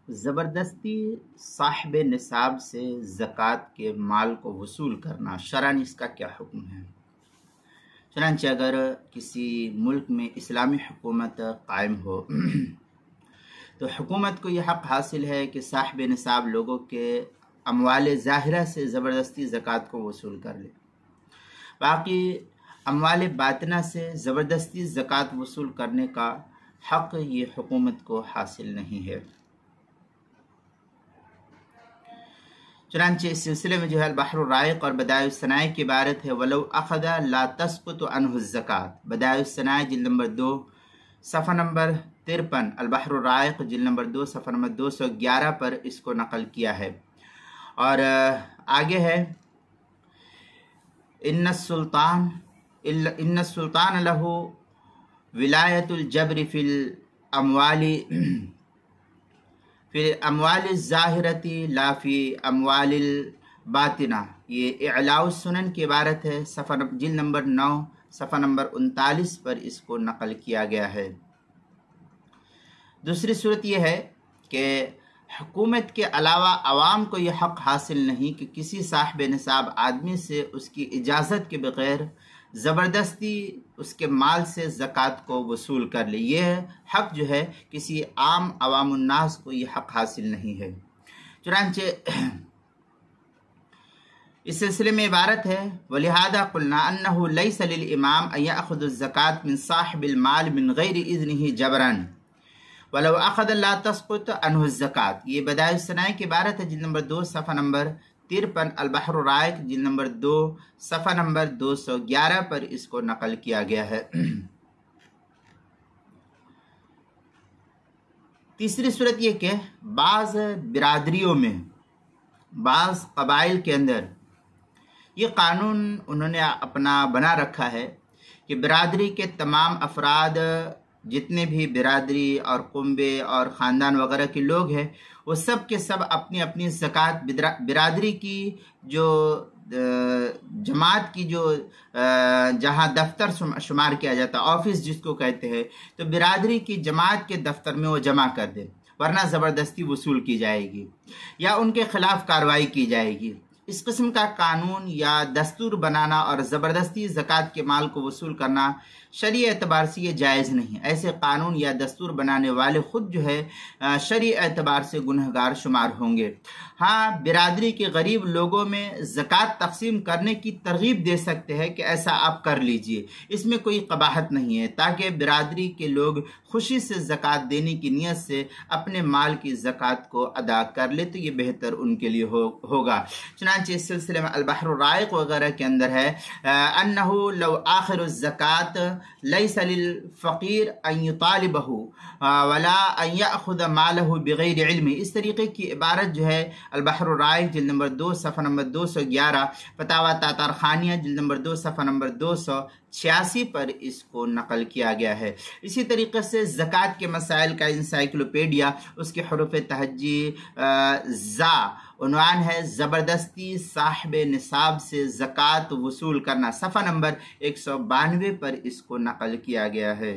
زبردستی صاحب نصاب سے زکوٰۃ کے مال کو وصول کرنا شرعاً اس کا کیا حکم ہے؟ چنانچہ اگر کسی ملک میں اسلامی حکومت قائم ہو تو حکومت کو یہ حق حاصل ہے کہ صاحب نصاب لوگوں کے اموال ظاہرہ سے زبردستی زکوٰۃ کو وصول کر لے، باقی اموال باطنہ سے زبردستی زکوٰۃ وصول کرنے کا حق یہ حکومت کو حاصل نہیں ہے۔ چنانچہ اس سلسلے میں البحر الرائق اور بدائع الصنائع کی عبارت ہے وَلَوْ أَخَذَ لَا تَسْقُطُ عَنْهُ الزَّكَاةُ، بدائع الصنائع جلد نمبر 2 صفحہ نمبر 53، البحر الرائق جلد نمبر 2 صفحہ نمبر 211 پر اس کو نقل کیا ہے۔ اور آگے ہے ان السلطان له ولایت الجبر فی الاموال الظاہرتی لا فی اموال الباطنہ، یہ اعلاء السنن کی عبارت ہے، جلد نمبر 9 صفحہ نمبر 39 پر اس کو نقل کیا گیا ہے۔ دوسری صورت یہ ہے کہ حکومت کے علاوہ عوام کو یہ حق حاصل نہیں کہ کسی صاحب نصاب آدمی سے اس کی اجازت کے بغیر زبردستی اس کے مال سے زکوٰۃ کو وصول کر لے، یہ حق کسی عام عوام الناس کو یہ حق حاصل نہیں ہے۔ چنانچہ اس سلسلے میں عبارت ہے وَلِهَذَا قُلْنَا أَنَّهُ لَيْسَ لِلْإِمَامِ أَن يَأْخُذَ الزَّكَاةَ مِنْ صَاحِبِ الْمَالِ مِنْ غَيْرِ إِذْنِهِ جَبْرًا وَلَوْ أَخَذَ لَا تَسْقُطُ عَنْهُ الزَّكَاةُ، یہ بدائع الصنائع کی عبارت ہے، جلد نمبر 2 صفحہ نمبر 53، البحر الرائق جلد نمبر 2 صفحہ نمبر 211 پر اس کو نقل کیا گیا ہے۔ تیسری صورت یہ کہ بعض برادریوں میں، بعض قبائل کے اندر یہ قانون انہوں نے اپنا بنا رکھا ہے کہ برادری کے تمام افراد، جتنے بھی برادری اور کنبے اور خاندان وغیرہ کے لوگ ہیں، وہ سب کے سب اپنی اپنی زکوٰۃ برادری کی جو جماعت کی جو جہاں دفتر شمار کیا جاتا ہے، آفس جس کو کہتے ہیں، تو برادری کی جماعت کے دفتر میں وہ جمع کر دے، ورنہ زبردستی وصول کی جائے گی یا ان کے خلاف کارروائی کی جائے گی۔ اس قسم کا قانون یا دستور بنانا اور زبردستی زکوٰۃ کے مال کو وصول کرنا شرعی اعتبار سے یہ جائز نہیں۔ ایسے قانون یا دستور بنانے والے خود شرعی اعتبار سے گنہگار شمار ہوں گے۔ ہاں، برادری کے غریب لوگوں میں زکوٰۃ تقسیم کرنے کی ترغیب دے سکتے ہیں کہ ایسا آپ کر لیجئے، اس میں کوئی قباحت نہیں ہے، تاکہ برادری کے لوگ خوشی سے زکوٰۃ دینے کی نیت سے اپنے مال کی زکوٰۃ کو ادا کر لے تو یہ بہتر ان کے لیے ہوگا۔ چنانچہ اس سلسلے میں البحر الرائق وغیرہ کے اندر ہے انہ لو آخر الزکوٰۃ لیس للفقیر ان یطالبہ ولا ان یأخذ مالہ بغیر علم، اس طریقے کی عبارت البحر الرائق جلد نمبر 2 صفحہ نمبر 211، فتاوی تاتارخانیہ جلد نمبر 2 صفحہ نمبر 286 پر اس کو نقل کیا گیا ہے۔ اسی طریقے سے زکوٰۃ کے مسائل کا انسائکلوپیڈیا، اس کے حروف تہجی زا، عنوان ہے زبردستی صاحب نصاب سے زکوٰۃ وصول کرنا، صفحہ نمبر 192 پر اس کو نقل کیا گیا ہے۔